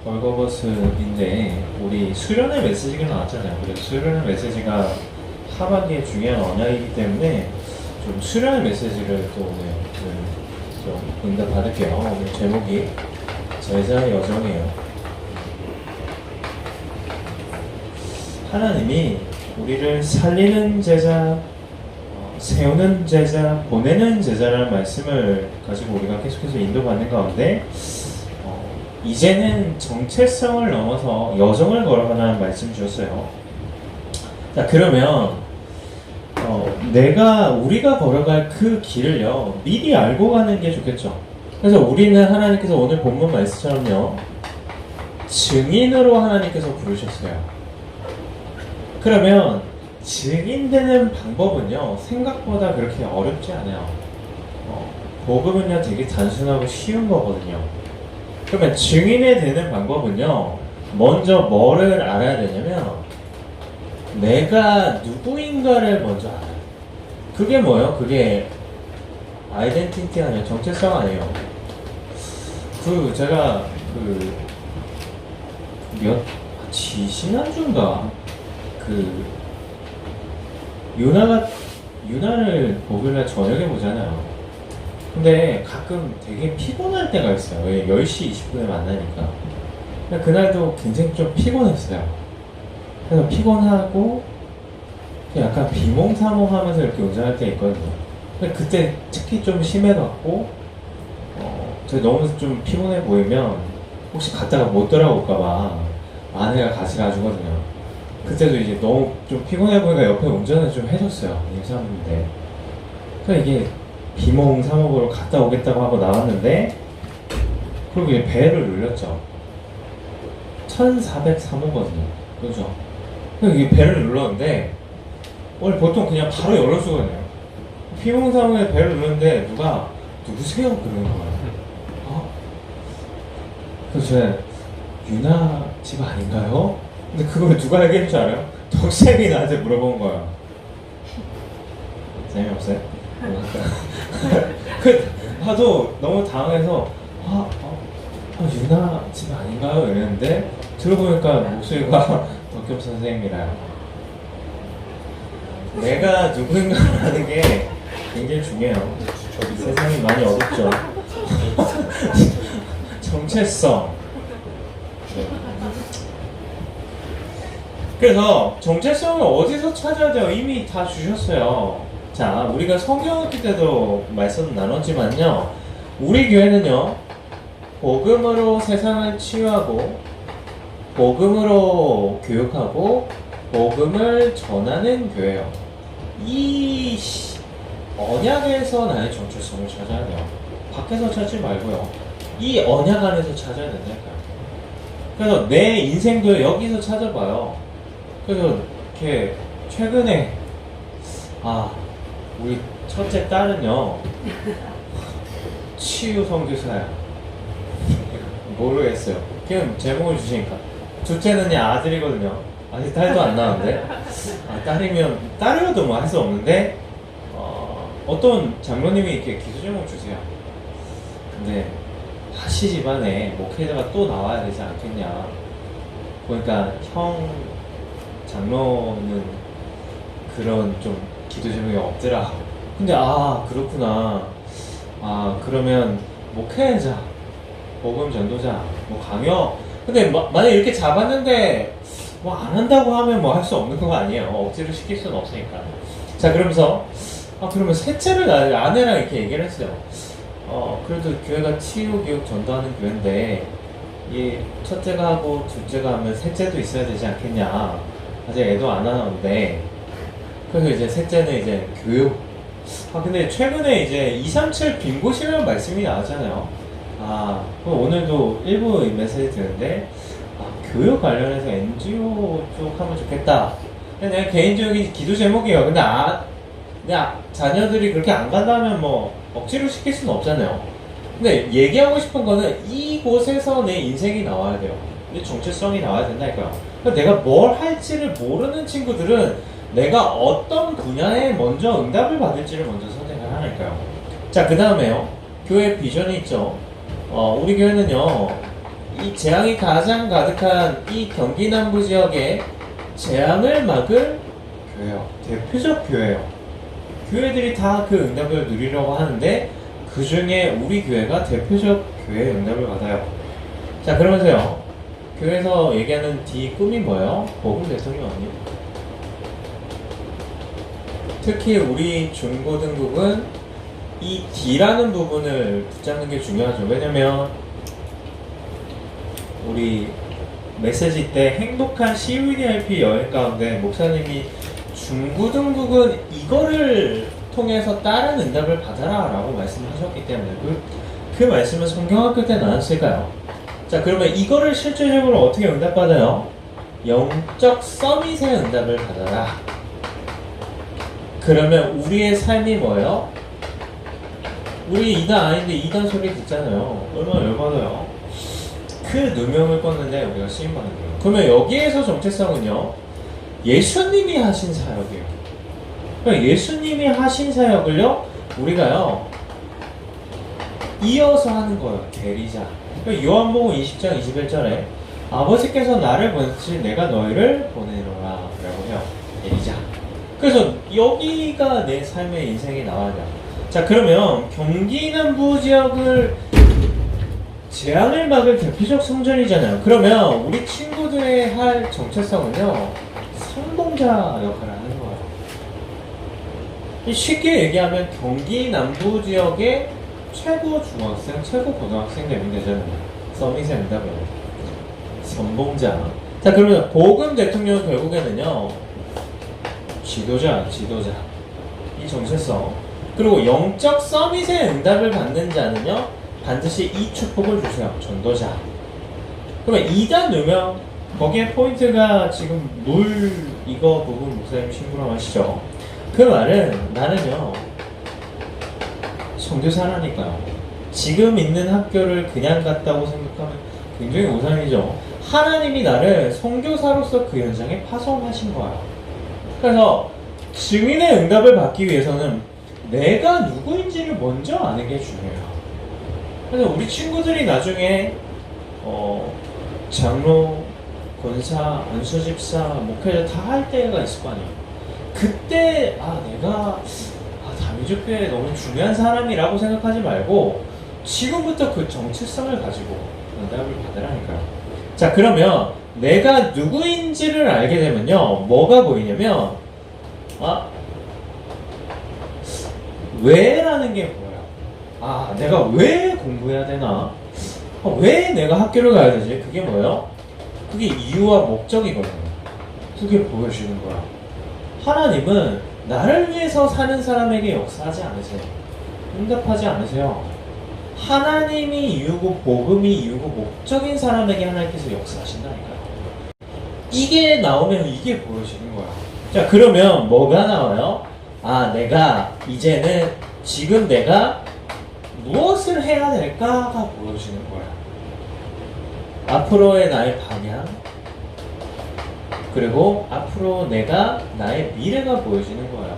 벌거벗은인데 우리 수련의 메시지가 나왔잖아요. 그래서 수련의 메시지가 하반기에 중요한 언약이기 때문에 좀 수련의 메시지를 또 오늘 좀 응답 받을게요. 오늘 제목이 제자의 여정이에요. 하나님이 우리를 살리는 제자, 세우는 제자, 보내는 제자라는 말씀을 가지고 우리가 계속해서 인도받는 가운데 이제는 정체성을 넘어서 여정을 걸어가라는 말씀 주셨어요. 자, 그러면 우리가 걸어갈 그 길을요 미리 알고 가는 게 좋겠죠. 그래서 우리는 하나님께서 오늘 본문 말씀처럼요 증인으로 하나님께서 부르셨어요. 그러면 증인되는 방법은요 생각보다 그렇게 어렵지 않아요. 복음은요 되게 단순하고 쉬운 거거든요. 그러면 증인이 되는 방법은요 먼저 뭐를 알아야 되냐면 내가 누구인가를 먼저 알아요. 그게 뭐예요? 그게 아이덴티티 아니에요. 정체성 아니에요. 제가 지난주인가 유나를 목요일날 저녁에 보잖아요. 근데 가끔 되게 피곤할 때가 있어요. 왜 10시 20분에 만나니까. 그날도 굉장히 좀 피곤했어요. 그래서 피곤하고 약간 비몽사몽하면서 이렇게 운전할 때 있거든요. 근데 그때 특히 좀 심해갖고 제가 너무 좀 피곤해 보이면 혹시 갔다가 못 돌아올까봐 아내가 같이 가주거든요. 그때도 이제 너무 좀 피곤해 보니까 옆에 운전을 좀 해줬어요. 임산부인데. 그러니까 이게 비몽사몽으로 갔다 오겠다고 하고 나왔는데 그리고 이제 배를 눌렸죠. 1403호거든요. 그죠? 이게 배를 눌렀는데 원래 보통 그냥 바로 열어주거든요. 비몽사몽에 배를 눌렀는데 누구세요? 그러는 거예요. 그래서 제가 유나 집 아닌가요? 근데 그걸 누가 얘기할 줄 알아요? 덕쌤이 나한테 물어본 거야. 재미없어요? 하도 너무 당황해서 유나 집 아닌가요? 이랬는데 들어보니까 목소리가 덕겸 선생님이라요. 내가 누구인가를 아는 게 굉장히 중요해요. 세상이 많이 어렵죠. 정체성. 그래서 정체성을 어디서 찾아야 돼요? 이미 다 주셨어요. 자, 우리가 성경학기 때도 말씀 나눴지만요. 우리 교회는요. 복음으로 세상을 치유하고 복음으로 교육하고 복음을 전하는 교회예요. 이 언약에서 나의 정체성을 찾아야 돼요. 밖에서 찾지 말고요. 이 언약 안에서 찾아야 된다니까요. 그래서 내 인생도 여기서 찾아봐요. 그래서 이렇게 최근에 우리 첫째 딸은요 치유 선교사야. 모르겠어요. 그냥 제목을 주시니까. 둘째는 아들이거든요. 아직 딸도 안 나왔는데 딸이어도 뭐 할 수 없는데 어떤 장로님이 이렇게 기도 제목 주세요. 근데 다시 집안에 목회자가 또 나와야 되지 않겠냐. 보니까 형 장로는 그런 좀 기도 제목이 없더라. 근데 그렇구나. 그러면 목회자, 복음 전도자, 뭐 강요. 근데 만약 이렇게 잡았는데 뭐 안 한다고 하면 뭐 할 수 없는 거 아니에요. 억지로 시킬 수는 없으니까. 자, 그러면서 그러면 셋째를 아내랑 이렇게 얘기를 했어요. 그래도 교회가 치유 교육 전도하는 교회인데 이 첫째가 하고 둘째가 하면 셋째도 있어야 되지 않겠냐. 아직 애도 안 하는데. 그래서 이제 셋째는 이제 교육. 근데 최근에 이제 237 빈곳이라는 말씀이 나왔잖아요. 그럼 오늘도 일부 메시지 드는데 교육 관련해서 NGO 쪽 하면 좋겠다. 근데 내가 개인적인 기도 제목이에요. 근데 자녀들이 그렇게 안 간다면 뭐 억지로 시킬 수는 없잖아요. 근데 얘기하고 싶은 거는 이곳에서 내 인생이 나와야 돼요. 내 정체성이 나와야 된다니까요. 그러니까 내가 뭘 할지를 모르는 친구들은 내가 어떤 분야에 먼저 응답을 받을지를 먼저 선택을 하니까요. 자, 그 다음에요. 교회 비전이 있죠. 우리 교회는요 이 재앙이 가장 가득한 이 경기 남부 지역에 재앙을 막을 교회요. 대표적 교회요. 교회들이 다 그 응답을 누리려고 하는데 그 중에 우리 교회가 대표적 교회의 응답을 받아요. 자, 그러면서요. 교회에서 얘기하는 D 꿈이 뭐예요? 복음 대통령 아니에요? 특히 우리 중고등국은 이 D라는 부분을 붙잡는 게 중요하죠. 왜냐면 우리 메시지 때 행복한 CVDIP 여행 가운데 목사님이 중고등국은 이거를 통해서 다른 응답을 받아라 라고 말씀하셨기 때문에 그 말씀은 성경학교 때 나왔을까요? 자, 그러면 이거를 실질적으로 어떻게 응답받아요? 영적 서밋의 응답을 받아라. 그러면 우리의 삶이 뭐예요? 우리 2단 아닌데 2단 소리 듣잖아요. 얼마나 열받아요. 그 누명을 껐는데 우리가 쓰임받는 거예요. 그러면 여기에서 정체성은요, 예수님이 하신 사역이에요. 그러니까 예수님이 하신 사역을요, 우리가요 이어서 하는 거예요. 계리자. 그러니까 요한복음 20장 21절에 아버지께서 나를 보내듯이 내가 너희를 보내노라 라고 해요. 계리자. 그래서 여기가 내 삶의 인생이 나와야 돼요. 자, 그러면 경기 남부 지역을 재앙을 막을 대표적 성전이잖아요. 그러면 우리 친구들의 할 정체성은요, 선봉자 역할을 하는 거예요. 쉽게 얘기하면 경기 남부 지역의 최고 중학생, 최고 고등학생 되면 되잖아요. 서밋의 응답을. 선봉자. 자, 그러면 복음 대통령은 결국에는요, 지도자. 이 정체성. 그리고 영적 서밋의 응답을 받는 자는요, 반드시 이 축복을 주세요. 전도자. 그러면 2단 누명, 거기에 포인트가 지금 이거 부분 목사님 심부름 하시죠. 그 말은 나는요, 선교사라니까요. 지금 있는 학교를 그냥 갔다고 생각하면 굉장히 오산이죠. 하나님이 나를 선교사로서 그 현장에 파송하신 거예요. 그래서 증인의 응답을 받기 위해서는 내가 누구인지를 먼저 아는 게 중요해요. 그래서 우리 친구들이 나중에 장로, 권사, 안수집사, 목회자 다 할 때가 있을 거 아니에요. 그때 내가 다민족교회에 너무 중요한 사람이라고 생각하지 말고 지금부터 그 정체성을 가지고 응답을 받으라니까요. 자, 그러면 내가 누구인지를 알게 되면요, 뭐가 보이냐면 왜라는 게 뭐야? 내가 왜 공부해야 되나? 왜 내가 학교를 가야 되지? 그게 뭐예요? 그게 이유와 목적이거든요. 그게 보여주는 거야. 하나님은 나를 위해서 사는 사람에게 역사하지 않으세요. 응답하지 않으세요. 하나님이 이유고 복음이 이유고 목적인 사람에게 하나님께서 역사하신다니까요. 이게 나오면 이게 보여지는 거야. 자, 그러면 뭐가 나와요? 내가 이제는 지금 내가 무엇을 해야 될까가 보여지는 거야. 앞으로의 나의 방향, 그리고 앞으로 나의 미래가 보여지는 거예요.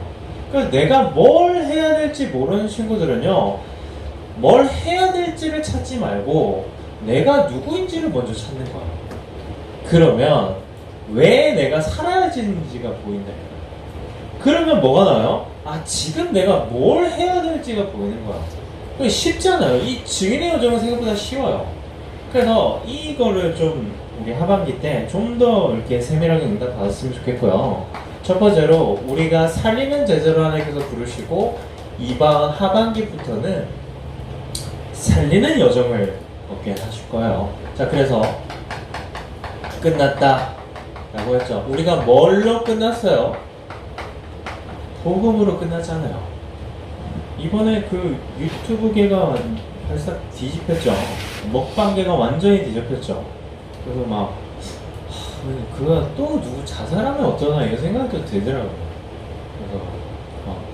그래서 내가 뭘 해야 될지 모르는 친구들은요, 뭘 해야 될지를 찾지 말고 내가 누구인지를 먼저 찾는 거예요. 그러면 왜 내가 살아야 되는지가 보인다. 그러면 뭐가 나와요? 지금 내가 뭘 해야 될지가 보이는 거야. 쉽잖아요. 이 증인의 여정은 생각보다 쉬워요. 그래서 이거를 좀 우리 하반기 때 좀 더 이렇게 세밀하게 응답 받았으면 좋겠고요. 첫 번째로 우리가 살리는 제자로 하나님께서 부르시고 이번 하반기부터는 살리는 여정을 얻게 하실 거예요. 자, 그래서 끝났다 라고 했죠. 우리가 뭘로 끝났어요? 복음으로 끝났잖아요. 이번에 그 유튜브계가 발싹 뒤집혔죠. 먹방계가 완전히 뒤집혔죠. 그래서 그가 또 누구 자살하면 어쩌나 이런 생각도 들더라고요. 그래서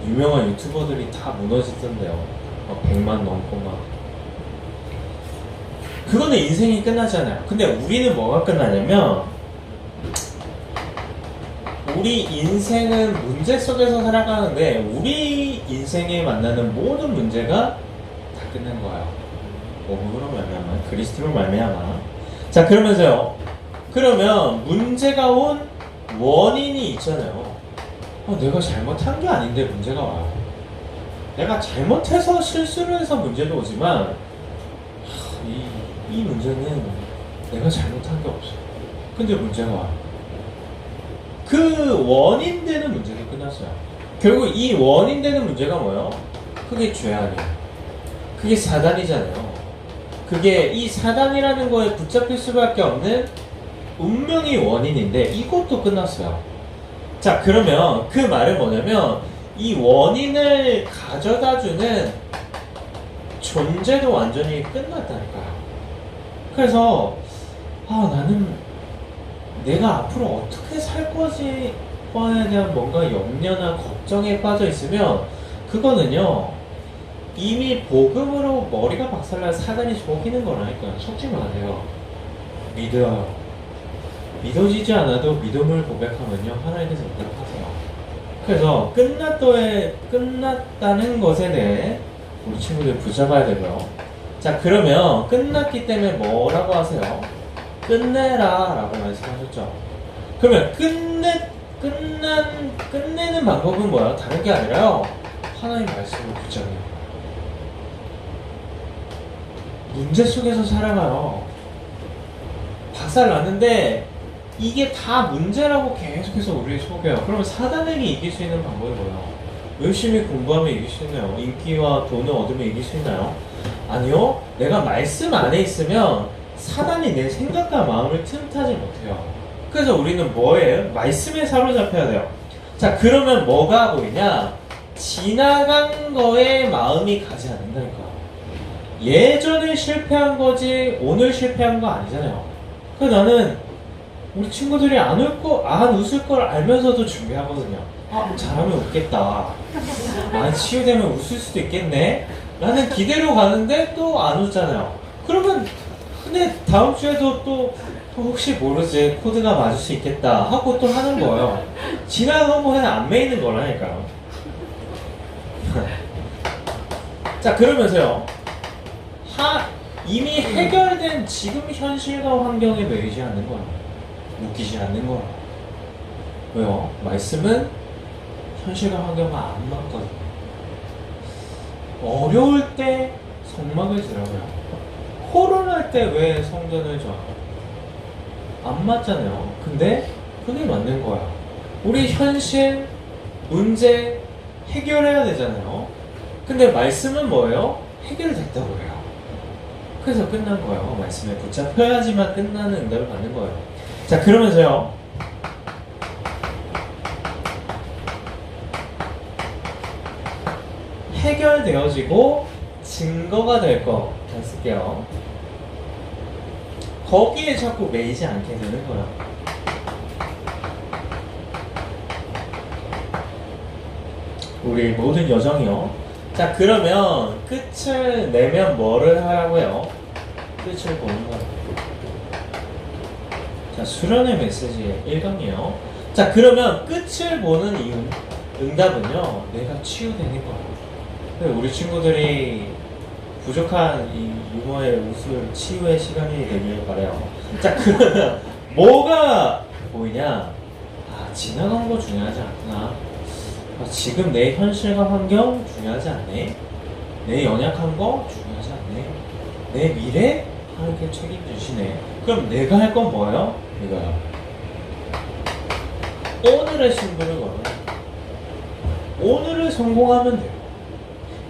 유명한 유튜버들이 다 무너지던데요. 100만 넘고 그거는 인생이 끝나잖아요. 근데 우리는 뭐가 끝나냐면, 우리 인생은 문제 속에서 살아가는데 우리 인생에 만나는 모든 문제가 다 끝난 거예요. 복음으로 말미암아, 그리스도로 말미암아. 자, 그러면서요. 그러면 문제가 온 원인이 있잖아요. 내가 잘못한 게 아닌데 문제가 와요. 내가 잘못해서 실수를 해서 문제도 오지만 이 문제는 내가 잘못한 게 없어. 근데 문제가 와요. 그 원인 되는 문제가 끝났어요. 결국 이 원인 되는 문제가 뭐예요? 그게 죄 아니에요. 그게 사단이잖아요. 그게 이 사단이라는 거에 붙잡힐 수밖에 없는 운명의 원인인데 이것도 끝났어요. 자, 그러면 그 말은 뭐냐면 이 원인을 가져다주는 존재도 완전히 끝났다니까요. 그래서 나는 내가 앞으로 어떻게 살 거지에 대한 뭔가 염려나 걱정에 빠져 있으면 그거는요 이미 복음으로 머리가 박살난 사단이 속이는 거라니까요. 속지 마세요. 믿어요. 믿어지지 않아도 믿음을 고백하면요 하나님께서 응답하세요. 그래서 끝났다는 것에 대해 우리 친구들 붙잡아야 되고요. 자, 그러면 끝났기 때문에 뭐라고 하세요? 끝내라 라고 말씀하셨죠. 그러면 끝내는 방법은 뭐예요? 다른 게 아니라요 하나님 말씀을 붙잡아요. 문제 속에서 살아가요. 박살 났는데 이게 다 문제라고 계속해서 우리를 속여요. 그러면 사단에게 이길 수 있는 방법이 뭐예요? 열심히 공부하면 이길 수 있나요? 인기와 돈을 얻으면 이길 수 있나요? 아니요. 내가 말씀 안에 있으면 사단이 내 생각과 마음을 틈타지 못해요. 그래서 우리는 뭐예요? 말씀에 사로잡혀야 돼요. 자, 그러면 뭐가 보이냐? 지나간 거에 마음이 가지 않는다니까. 예전에 실패한 거지 오늘 실패한 거 아니잖아요. 그래서 나는 우리 친구들이 안 웃을 걸 알면서도 준비하거든요. 잘하면 웃겠다. 치유되면 웃을 수도 있겠네. 라는 기대로 가는데 또 안 웃잖아요. 그러면 근데 다음 주에도 또 혹시 모르지 코드가 맞을 수 있겠다 하고 또 하는 거예요. 지나간 거에 안 매이는 거라니까요. 자, 그러면서요. 이미 해결된 지금 현실과 환경에 매이지 않는 거예요. 웃기지 않는 거예요. 왜요? 말씀은 현실과 환경과 안 맞거든요. 어려울 때 성막을 들어가요. 코로나 때 왜 성전을 줘? 안 맞잖아요. 근데 그게 맞는 거야. 우리 현실, 문제 해결해야 되잖아요. 근데 말씀은 뭐예요? 해결됐다고 해요. 그래서 끝난 거예요. 말씀에 붙잡혀야지만 끝나는 응답을 받는 거예요. 자, 그러면서요. 해결되어지고 증거가 될 거 잘 쓸게요. 거기에 자꾸 매이지 않게 되는 거예요. 우리 모든 여정이요. 자, 그러면 끝을 내면 뭐를 하라고요? 끝을 보는 거예요. 자, 수련의 메시지의 1강이에요. 자, 그러면 끝을 보는 이유, 응답은요, 내가 치유되는 거예요. 우리 친구들이 부족한 이 유머의 웃을 치유의 시간이 되길 바라요. 자, 그러면 뭐가 보이냐? 지나간 거 중요하지 않구나. 지금 내 현실과 환경 중요하지 않네. 내 연약한 거 중요하지 않네. 내 미래 하나님께 책임지시네. 그럼 내가 할 건 뭐예요? 이거요. 오늘의 승부를 걸어요. 오늘을 성공하면 돼요.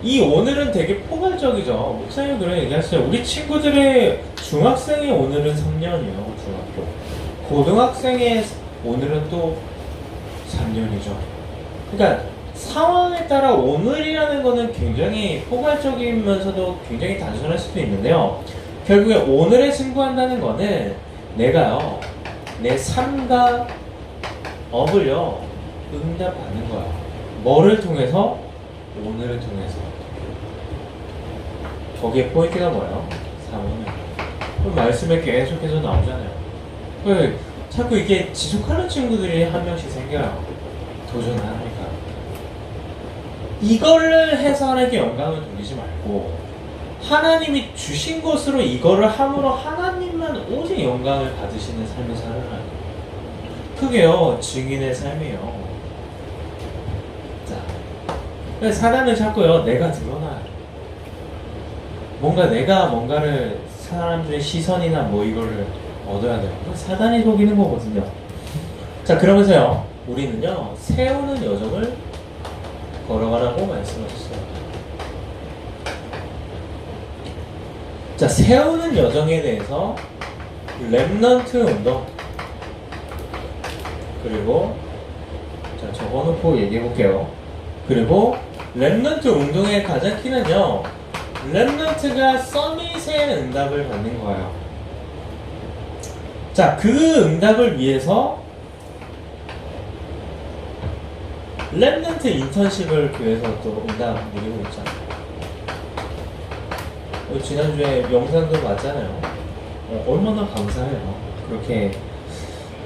이 오늘은 되게 포괄적이죠. 목사님 그런 얘기하시죠. 우리 친구들의 중학생의 오늘은 3년이에요. 중학교. 고등학생의 오늘은 또 3년이죠. 그러니까 상황에 따라 오늘이라는 거는 굉장히 포괄적이면서도 굉장히 단순할 수도 있는데요. 결국에 오늘에 승부한다는 거는 내가요, 내 삶과 업을요, 응답하는 거야. 뭐를 통해서? 오늘을 통해서. 거기에 포인트가 뭐예요? 사모는. 그럼 말씀에 계속해서 나오잖아요. 자꾸 이게 지속하는 친구들이 한 명씩 생겨요. 도전을 하니까. 이거를 해서 하나님께 영광을 돌리지 말고 하나님이 주신 것으로 이거를 함으로 하나님만 오직 영광을 받으시는 삶을 살아가는 거예요. 그게요, 증인의 삶이에요. 자, 그래서 사단은 자꾸요, 내가 드러나요. 내가 뭔가를 사람들의 시선이나 뭐 이거를 얻어야 돼요. 사단이 속이는 거거든요. 자, 그러면서요, 우리는요, 세우는 여정을 걸어가라고 말씀하셨어요. 자, 세우는 여정에 대해서 렘넌트 운동, 그리고 자, 적어놓고 얘기해 볼게요. 그리고 렘넌트 운동의 가장 키는요, 렘넌트가 서밋의 응답을 받는 거예요. 자, 그 응답을 위해서 렘넌트 인턴십을 교회에서 또 응답 드리고 있잖아요. 지난주에 영상도 봤잖아요. 얼마나 감사해요. 그렇게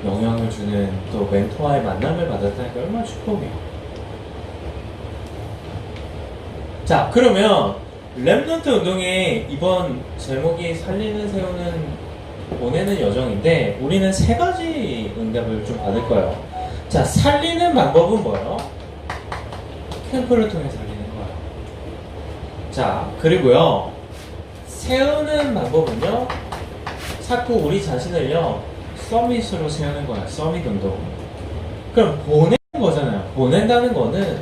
영향을 주는 또 멘토와의 만남을 받았다니까 얼마나 축복이에요. 자, 그러면 렘넌트 운동의 이번 제목이 살리는, 세우는, 보내는 여정인데 우리는 세 가지 응답을 좀 받을 거예요. 자, 살리는 방법은 뭐예요? 캠프를 통해 살리는 거예요. 자, 그리고요, 세우는 방법은요, 자꾸 우리 자신을요, 서밋으로 세우는 거야. 서밋 운동. 그럼 보내는 거잖아요. 보낸다는 거는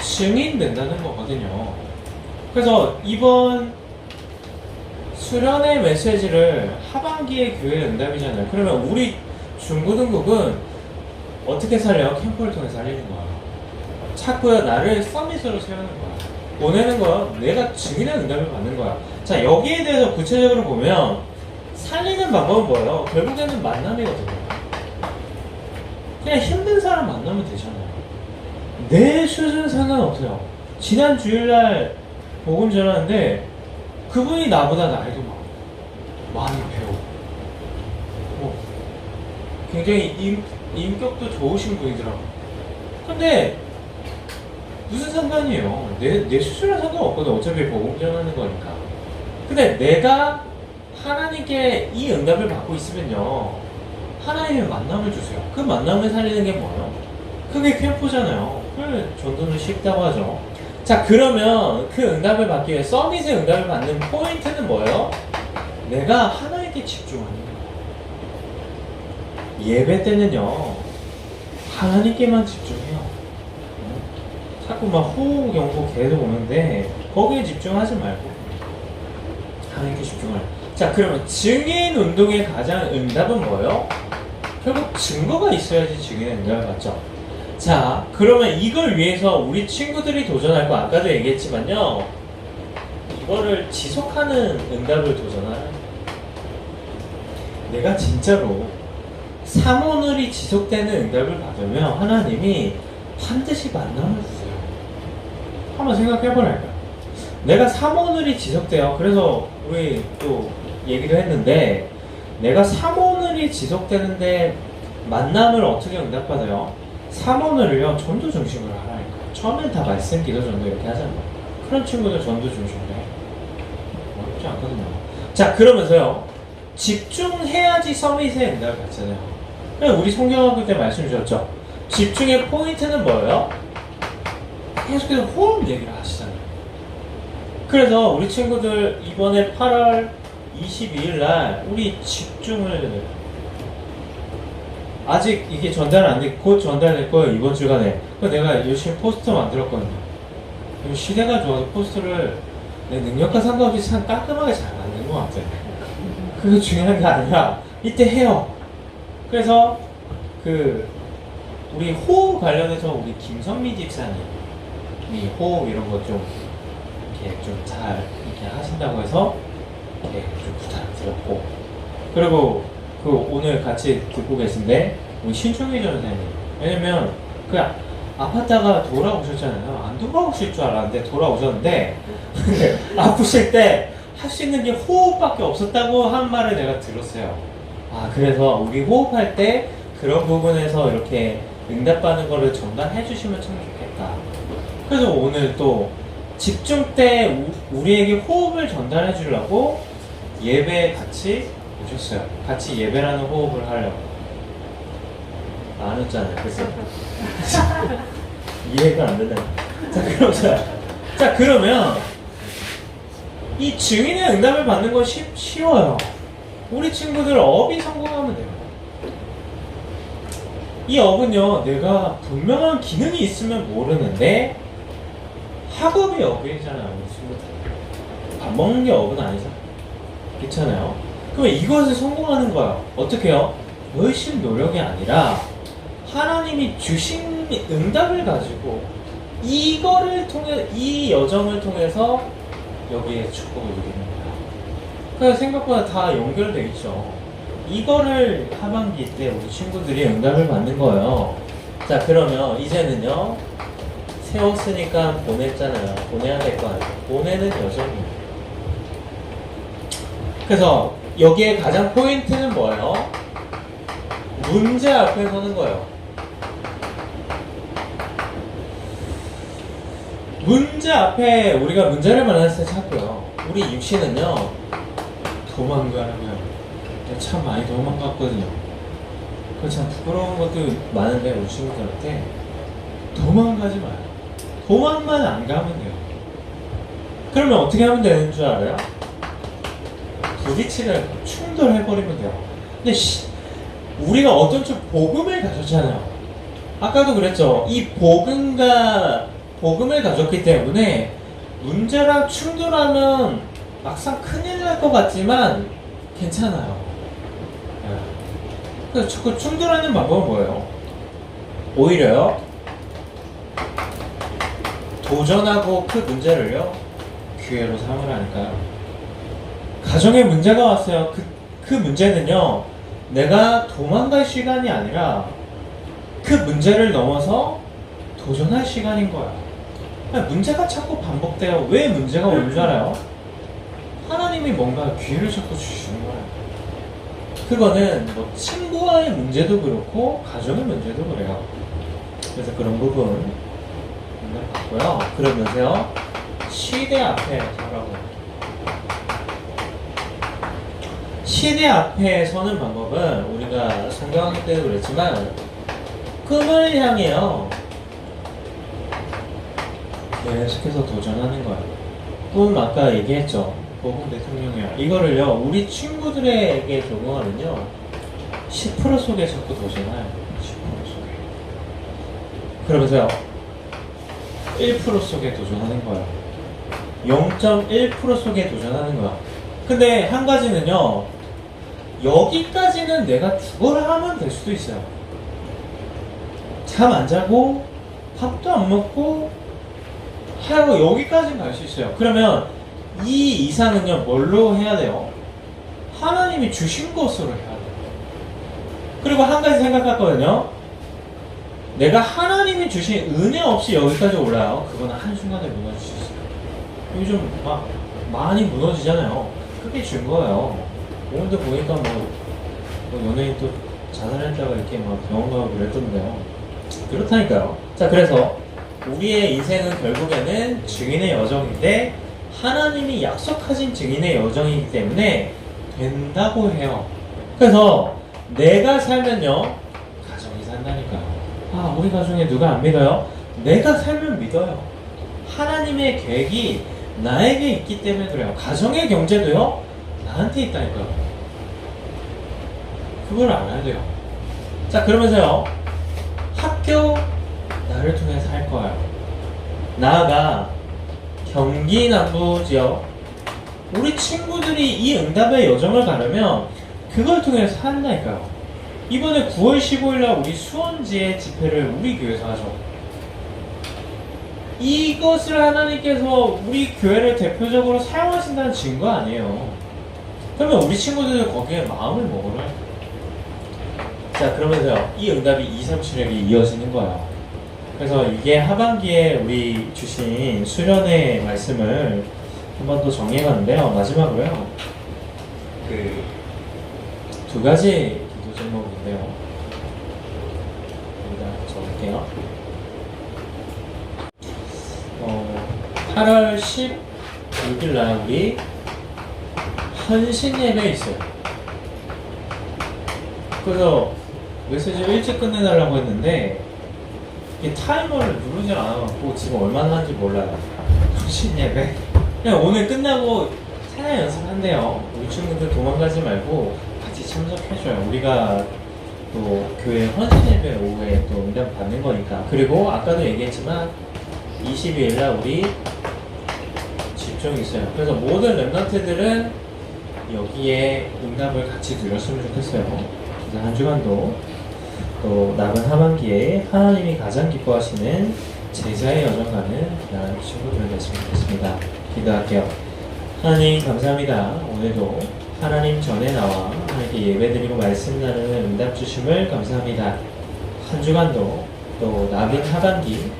증인된다는 거거든요. 그래서 이번 수련의 메시지를 하반기에 교회 응답이잖아요. 그러면 우리 중고등국은 어떻게 살려요? 캠프를 통해 살리는 거야. 자꾸요, 나를 서밋으로 세우는 거야. 보내는 거야. 내가 증인의 응답을 받는 거야. 자, 여기에 대해서 구체적으로 보면 살리는 방법은 뭐예요? 결국에는 만남이거든요. 그냥 힘든 사람 만나면 되잖아요. 내 수준은 상관없어요. 지난 주일날 복음 전하는데 그분이 나보다 나이도 많이 배우고 굉장히 인격도 좋으신 분이더라고요. 근데 무슨 상관이에요? 내 수준은 상관없거든. 어차피 복음 전하는 거니까. 근데 내가 하나님께 이 응답을 받고 있으면요, 하나님의 만남을 주세요. 그 만남을 살리는 게 뭐예요? 그게 캠프잖아요. 그래, 전도는 쉽다고 하죠. 자, 그러면 그 응답을 받기 위해 서밋의 응답을 받는 포인트는 뭐예요? 내가 하나님께 집중하는 거예요. 예배 때는요, 하나님께만 집중해요. 자꾸 막 호흡 경고 계속 오는데 거기에 집중하지 말고 하나님께 집중하라. 자, 그러면 증인 운동의 가장 응답은 뭐예요? 결국 증거가 있어야지 증인의 응답을 받죠. 자, 그러면 이걸 위해서 우리 친구들이 도전할 거, 아까도 얘기했지만요, 이거를 지속하는 응답을 도전하라. 내가 진짜로 삼오늘이 지속되는 응답을 받으면 하나님이 반드시 만남을 주세요. 한번 생각해보라니까. 내가 삼오늘이 지속돼요. 그래서 우리 또 얘기도 했는데, 내가 삼오늘이 지속되는데 만남을 어떻게 응답받아요? 삼오늘을요, 전도 중심으로 하라니까. 처음엔 다 말씀, 기도, 전도 이렇게 하잖아요. 그런 친구들 전도 중심으로 해. 어렵지 않거든요. 자, 그러면서요, 집중해야지 서밋의 응답을 받잖아요. 우리 성경학교 때 말씀 주셨죠? 집중의 포인트는 뭐예요? 계속해서 호흡 얘기를 하시잖아요. 그래서 우리 친구들 이번에 8월 22일 날 우리 집중을, 아직 이게 전달 안 돼, 곧 전달될 거예요. 이번 주간에. 그래서 내가 열심히 포스터 만들었거든요. 시대가 좋아서 포스터를 내 능력과 상관없이 참 깔끔하게 잘 만든 것 같아요. 그게 중요한 게 아니라 이때 해요. 그래서 우리 호흡 관련해서 우리 김선미 집사님 이 호흡 이런 거 좀 이렇게 좀 잘 이렇게 하신다고 해서 이렇게 좀 부탁드렸고, 그리고 오늘 같이 듣고 계신데 우리 신충희 전사님, 왜냐면 아팠다가 돌아오셨잖아요. 안 돌아오실 줄 알았는데 돌아오셨는데 아프실 때 할 수 있는 게 호흡밖에 없었다고 한 말을 내가 들었어요. 아, 그래서 우리 호흡할 때 그런 부분에서 이렇게 응답받는 거를 전달해 주시면 참 좋겠다. 그래서 오늘 또 집중 때 우리에게 호흡을 전달해 주려고 예배에 같이 오셨어요. 같이 예배라는 호흡을 하려고. 안 웃잖아요. 그래서 이해가 안 된다. 자, 그러면 이 증인의 응답을 받는 건 쉬워요. 우리 친구들 업이 성공하면 돼요. 이 업은요, 내가 분명한 기능이 있으면 모르는데 학업이 업이잖아요. 우리 친구들. 밥 먹는 게 업은 아니잖아요. 그렇잖아요. 그러면 이것을 성공하는 거야. 어떻게 해요? 열심 노력이 아니라 하나님이 주신 응답을 가지고 이거를 통해, 이 여정을 통해서 여기에 축복을 누리는 거야. 그래서 생각보다 다 연결돼 있죠. 이거를 하반기 때 우리 친구들이 응답을 받는 거예요. 자, 그러면 이제는요, 세웠으니까 보냈잖아요. 보내야 될 거 아니에요. 보내는 여정이에요. 그래서 여기에 가장 포인트는 뭐예요? 문제 앞에 서는 거예요. 문제 앞에 우리가 문제를 만났을 때 찾고요. 우리 육신은요, 도망가려면 참 많이 도망갔거든요. 그 참 부끄러운 것도 많은데 우리 친구들한테 도망가지 마요. 도망만 안 가면 돼요. 그러면 어떻게 하면 되는 줄 알아요? 부딪히는 충돌해버리면 돼요. 근데 우리가 어떤 쪽 복음을 가졌잖아요. 아까도 그랬죠. 이 복음을 가졌기 때문에 문제랑 충돌하면 막상 큰일 날 것 같지만 괜찮아요. 그래서 그 충돌하는 방법은 뭐예요? 오히려요, 도전하고 그 문제를요, 기회로 삼으라니까요. 가정에 문제가 왔어요. 그 문제는요, 내가 도망갈 시간이 아니라 그 문제를 넘어서 도전할 시간인 거야. 문제가 자꾸 반복돼요. 왜 문제가 오는 줄 알아요? 하나님이 뭔가 기회를 자꾸 주시는 거예요. 그거는 뭐 친구와의 문제도 그렇고 가정의 문제도 그래요. 그래서 그런 부분 봤고요. 그러면서요, 시대 앞에 서라고. 시대 앞에 서는 방법은 우리가 성경하기 때도 그랬지만 꿈을 향해요, 계속해서 도전하는 거예요. 꿈 아까 얘기했죠. 보건 대통령이야. 이거를요, 우리 친구들에게 적용하면요, 10% 속에 자꾸 도전해요. 10% 속에. 그러면서요, 1% 속에 도전하는 거예요. 0.1% 속에 도전하는 거야. 근데 한 가지는요, 여기까지는 내가 죽어라 하면 될 수도 있어요. 잠 안 자고 밥도 안 먹고 하고 여기까지는 갈 수 있어요. 그러면 이 이상은요, 뭘로 해야 돼요? 하나님이 주신 것으로 해야 돼요. 그리고 한 가지 생각했거든요. 내가 하나님이 주신 은혜 없이 여기까지 올라요. 그건 한순간에 무너질 수 있어요. 요즘 막 많이 무너지잖아요. 그게 준 거예요. 오늘도 보니까 뭐 연예인 또 자살했다가 이렇게 막 병원 가고 그랬던데요. 그렇다니까요. 자, 그래서 우리의 인생은 결국에는 증인의 여정인데 하나님이 약속하신 증인의 여정이기 때문에 된다고 해요. 그래서 내가 살면요, 가정이 산다니까요. 아, 우리 가정에 누가 안 믿어요? 내가 살면 믿어요. 하나님의 계획이 나에게 있기 때문에 그래요. 가정의 경제도요, 나한테 있다니까요. 그걸 알아야 돼요. 자, 그러면서요, 학교 나를 통해 살 거예요. 나아가 경기 남부 지역, 우리 친구들이 이 응답의 여정을 가려면 그걸 통해서 산다니까요. 이번에 9월 15일날 우리 수원지의 집회를 우리 교회에서 하죠. 이것을 하나님께서 우리 교회를 대표적으로 사용하신다는 증거 아니에요. 그러면 우리 친구들도 거기에 마음을 먹으라. 자, 그러면서요, 이 응답이 2, 3, 7일이 이어지는 거예요. 그래서 이게 하반기에 우리 주신 수련의 말씀을 한번 또 정리해봤는데요. 마지막으로요, 두 가지 기도 제목인데요. 여기다 적을게요. 8월 16일 날 우리 헌신 예배 있어요. 그래서 메시지 일찍 끝내달라고 했는데 이 타이머를 누르지 않아갖고 지금 얼마나 하는지 몰라요. 헌신 예배. 그냥 오늘 끝나고 찬양 연습한대요. 우리 친구들 도망가지 말고 같이 참석해줘요. 우리가 또 교회 헌신 예배 오후에 또 응답 받는 거니까. 그리고 아까도 얘기했지만 22일 날 우리 집중이 있어요. 그래서 모든 랩런트들은 여기에 응답을 같이 드렸으면 좋겠어요. 그래서 한 주간도 또 남은 하반기에 하나님이 가장 기뻐하시는 제자의 여정가는 나의 친구들 됐으면 좋겠습니다. 기도할게요. 하나님 감사합니다. 오늘도 하나님 전에 나와 하나님께 예배드리고 말씀 나누는 응답 주심을 감사합니다. 한 주간도 또 남은 하반기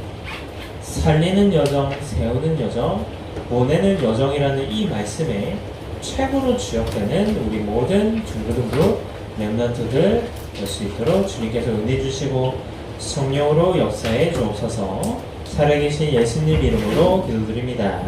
살리는 여정, 세우는 여정, 보내는 여정이라는 이 말씀에 최고로 주역되는 우리 모든 중고등부 랩런트들 될 수 있도록 주님께서 은혜 주시고 성령으로 역사해 주옵소서. 살아계신 예수님 이름으로 기도드립니다.